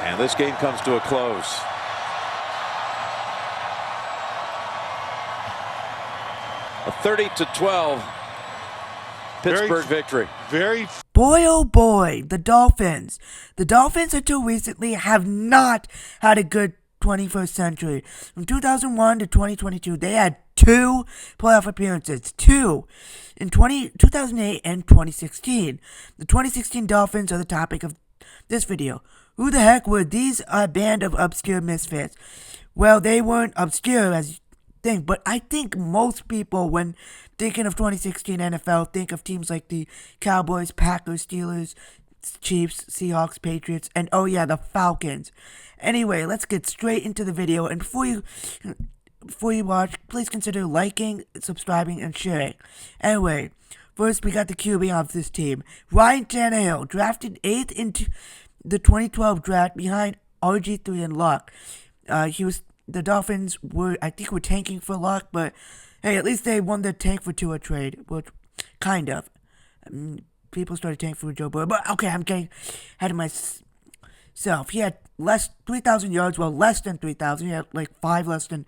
And this game comes to a close. A 30-12 Pittsburgh victory. Boy, oh boy, the Dolphins. The Dolphins until recently have not had a good 21st century. From 2001 to 2022, they had 2 playoff appearances. 2. In 2008 and 2016. The 2016 Dolphins are the topic of this video. Who the heck were these band of obscure misfits? Well, they weren't obscure as you think, but I think most people, when thinking of 2016 NFL, think of teams like the Cowboys, Packers, Steelers, Chiefs, Seahawks, Patriots, and oh yeah, the Falcons. Anyway, let's get straight into the video, and before you watch, please consider liking, subscribing, and sharing. Anyway, first we got the QB of this team, Ryan Tannehill, drafted 8th into the 2012 draft behind RG3 and Luck. The Dolphins were tanking for Luck, but hey, at least they won the tank for Tua trade, which kind of. People started tanking for Joe Burrow, but okay, I'm getting ahead of myself. He had 3,000 yards, well, less than 3,000. He had like 5 less than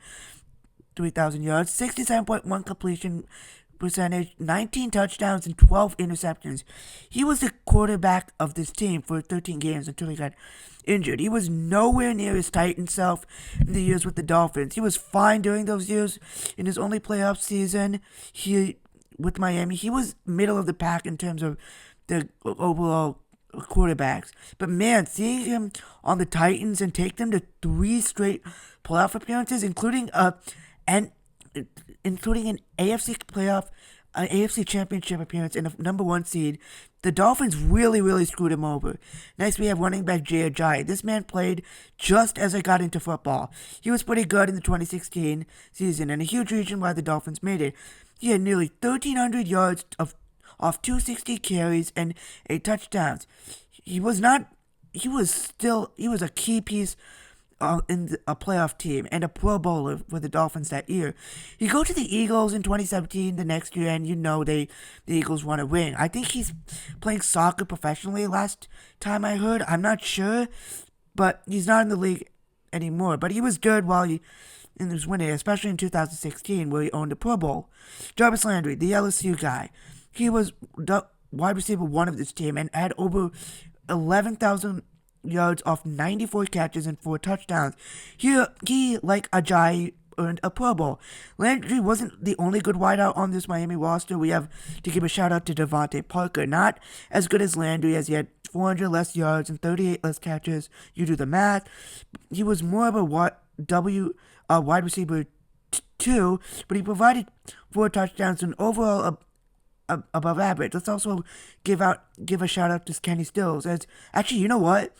3,000 yards, 67.1 completion percentage, 19 touchdowns, and 12 interceptions. He was the quarterback of this team for 13 games until he got injured. He was nowhere near his Titan self in the years with the Dolphins. He was fine during those years. In his only playoff season, with Miami, he was middle of the pack in terms of the overall quarterbacks. But man, seeing him on the Titans and take them to 3 straight playoff appearances, including an AFC championship appearance and a number 1 seed, the Dolphins really screwed him over. Next, we have running back Jay Ajayi. This man played just as I got into football. He was pretty good in the 2016 season, and a huge reason why the Dolphins made it. He had nearly 1,300 yards off 260 carries and 8 touchdowns. He was a key piece in a playoff team and a Pro Bowler for the Dolphins that year. He go to the Eagles in 2017 the next year, and the Eagles won a ring. I think he's playing soccer professionally last time I heard. I'm not sure, but he's not in the league anymore. But he was good while he was winning, especially in 2016 where he owned a Pro Bowl. Jarvis Landry, the LSU guy, he was the wide receiver 1 of this team and had over 11,000 yards off 94 catches and 4 touchdowns. He like Ajayi, earned a Pro Bowl. Landry wasn't the only good wideout on this Miami roster. We have to give a shout out to Devontae Parker. Not as good as Landry, as he had 400 less yards and 38 less catches. You do the math. He was more of a wide receiver 2, but he provided 4 touchdowns and overall above average. Let's also give a shout out to Kenny Stills. Actually, you know what?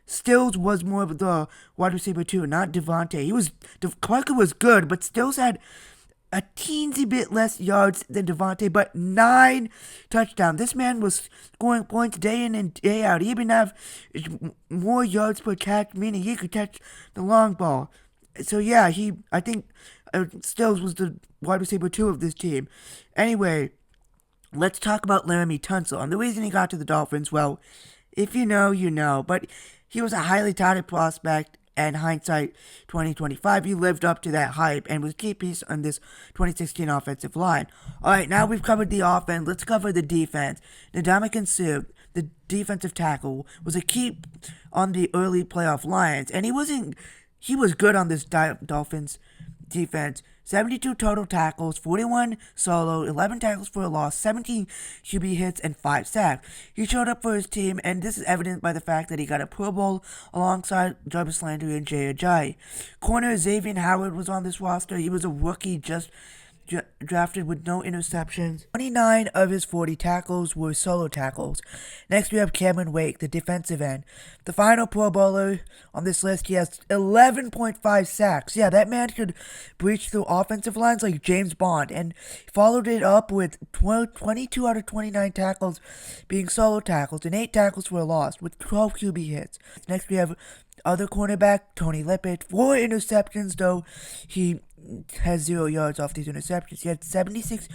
Stills was more of the wide receiver 2, not Devontae. Parker was good, but Stills had a teensy bit less yards than Devontae, but 9 touchdowns. This man was scoring points day in and day out. He even have more yards per catch, meaning he could catch the long ball. So yeah, I think Stills was the wide receiver 2 of this team. Anyway, let's talk about Laramie Tunsil. And the reason he got to the Dolphins, well, if you know, you know. But he was a highly touted prospect, and hindsight 2025, he lived up to that hype and was a key piece on this 2016 offensive line. Alright, now we've covered the offense, let's cover the defense. Ndamukong Suh, the defensive tackle, was a key on the early playoff Lions, and he was good on this Dolphins defense. 72 total tackles, 41 solo, 11 tackles for a loss, 17 QB hits, and 5 sacks. He showed up for his team, and this is evident by the fact that he got a Pro Bowl alongside Jarvis Landry and Jay Ajayi. Corner Xavier Howard was on this roster. He was a rookie just drafted with no interceptions. 29 of his 40 tackles were solo tackles. Next we have Cameron Wake, the defensive end. The final Pro Bowler on this list, he has 11.5 sacks. Yeah, that man could breach through offensive lines like James Bond, and followed it up with 22 out of 29 tackles being solo tackles and 8 tackles for a loss with 12 QB hits. Next we have other cornerback, Tony Lippett. 4 interceptions, though he has 0 yards off these interceptions. He had 76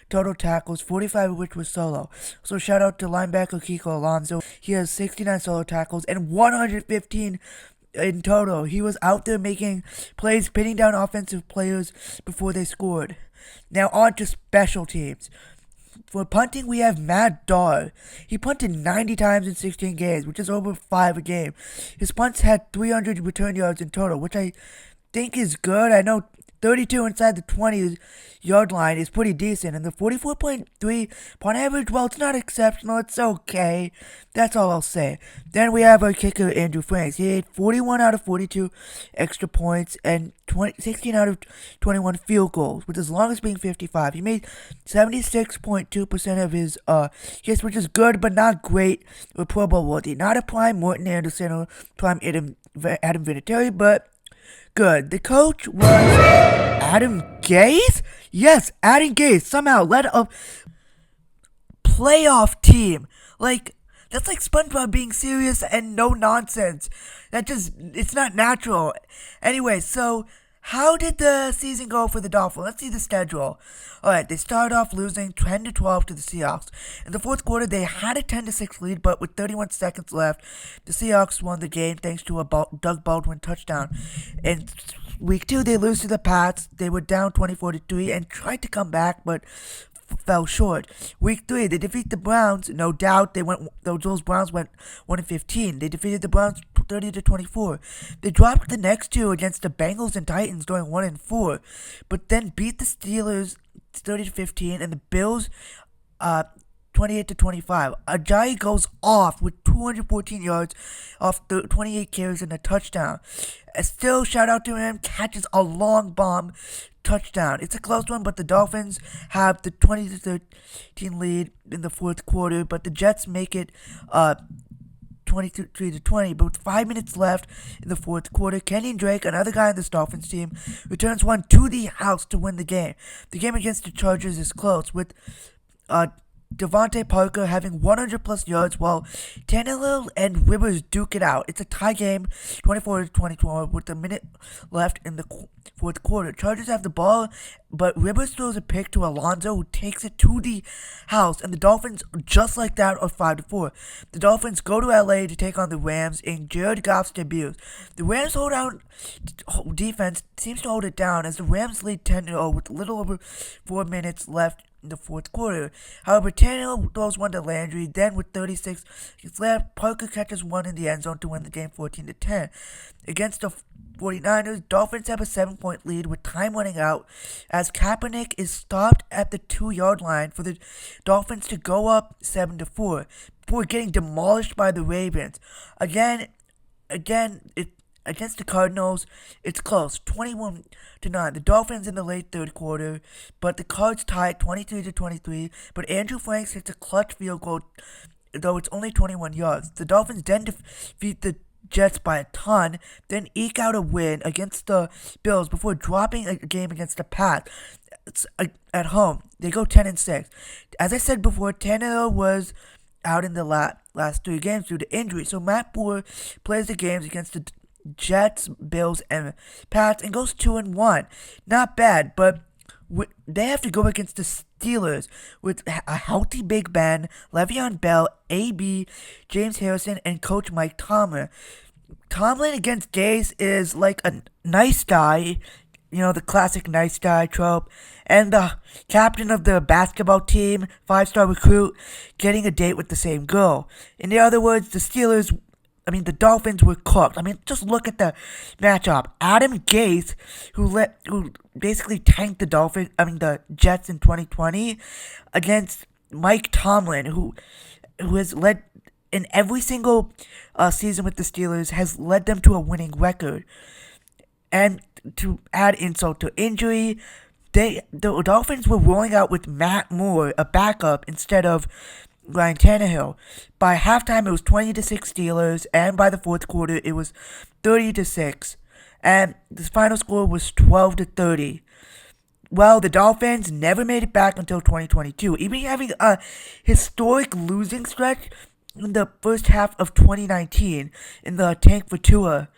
total tackles, 45 of which was solo. So shout out to linebacker Kiko Alonso. He has 69 solo tackles and 115 in total. He was out there making plays, pinning down offensive players before they scored. Now on to special teams. For punting, we have Matt Dahl. He punted 90 times in 16 games, which is over 5 a game. His punts had 300 return yards in total, which I think is good. I know 32 inside the 20-yard line is pretty decent, and the 44.3 punt average, well, it's not exceptional. It's okay. That's all I'll say. Then we have our kicker, Andrew Franks. He had 41 out of 42 extra points and 16 out of 21 field goals, with his longest being 55. He made 76.2% of his hits, which is good, but not great or Pro Bowl worthy. Not a prime Morton Anderson or prime Adam Vinatieri, but good. The coach was Adam Gase? Yes, Adam Gase somehow led a playoff team. That's like SpongeBob being serious and no nonsense. It's not natural. Anyway, so how did the season go for the Dolphins? Let's see the schedule. Alright, they started off losing 10-12 to the Seahawks. In the fourth quarter, they had a 10-6 lead, but with 31 seconds left, the Seahawks won the game thanks to a Doug Baldwin touchdown. In week 2, they lose to the Pats. They were down 24-3 and tried to come back, but fell short. Week 3, they defeat the Browns. No doubt, those Browns went 1-15. They defeated the Browns 30-24. They dropped the next 2 against the Bengals and Titans, going 1-4, but then beat the Steelers 30-15 and the Bills 28-25. Ajayi goes off with 214 yards off 28 carries and a touchdown. Still, shout out to him, catches a long bomb touchdown. It's a close one, but the Dolphins have the 20-13 lead in the fourth quarter, but the Jets make it 23-20, but with 5 minutes left in the fourth quarter, Kenyon Drake, another guy on this Dolphins team, returns one to the house to win the game. The game against the Chargers is close, with Devontae Parker having 100-plus yards while Tannehill and Rivers duke it out. It's a tie game, 24-24, with a minute left in the fourth quarter. Chargers have the ball, but Rivers throws a pick to Alonzo, who takes it to the house, and the Dolphins, just like that, are 5-4. The Dolphins go to LA to take on the Rams in Jared Goff's debut. The Rams defense seems to hold it down as the Rams lead 10-0 with a little over 4 minutes left in the fourth quarter. However, Tannehill throws one to Landry. Then, with 36 seconds left, Parker catches one in the end zone to win the game 14-10. Against the 49ers, Dolphins have a 7-point lead with time running out as Kaepernick is stopped at the 2-yard line for the Dolphins to go up 7-4 before getting demolished by the Ravens. Against the Cardinals, it's close, 21-9. The Dolphins in the late third quarter, but the Cards tie at 23-23. But Andrew Franks hits a clutch field goal, though it's only 21 yards. The Dolphins then defeat the Jets by a ton, then eke out a win against the Bills before dropping a game against the Pats at home. They go 10-6. As I said before, Tannehill was out in the last 3 games due to injury, so Matt Moore plays the games against the Jets, Bills, and Pats and goes 2-1. Not bad, but they have to go against the Steelers with a healthy Big Ben, Le'Veon Bell, AB, James Harrison, and Coach Mike Tomlin. Tomlin against Gase is like a nice guy, the classic nice guy trope, and the captain of the basketball team, 5-star recruit, getting a date with the same girl. In other words, the Dolphins were cooked. Just look at the matchup. Adam Gase, who basically tanked the Jets in 2020, against Mike Tomlin, who has led in every single season with the Steelers, has led them to a winning record. And to add insult to injury, the Dolphins were rolling out with Matt Moore, a backup, instead of Ryan Tannehill. By halftime, it was 20-6 Steelers, and by the fourth quarter, it was 30-6, and the final score was 12-30. Well, the Dolphins never made it back until 2022, even having a historic losing stretch in the first half of 2019 in the Tank for Tua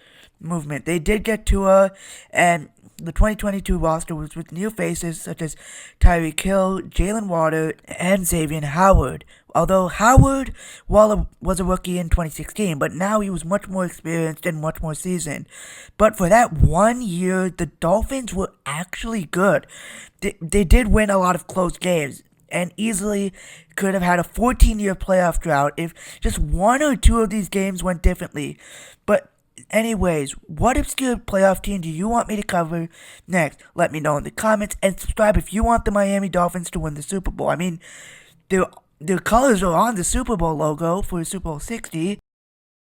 movement. They did get Tua, and the 2022 roster was with new faces such as Tyreek Hill, Jalen Water, and Xavier Howard. Although Howard Waller was a rookie in 2016, but now he was much more experienced and much more seasoned. But for that 1 year, the Dolphins were actually good. They did win a lot of close games and easily could have had a 14-year playoff drought if just one or two of these games went differently. But anyways, what obscure playoff team do you want me to cover next? Let me know in the comments, and subscribe if you want the Miami Dolphins to win the Super Bowl. I mean, their colors are on the Super Bowl logo for Super Bowl 60,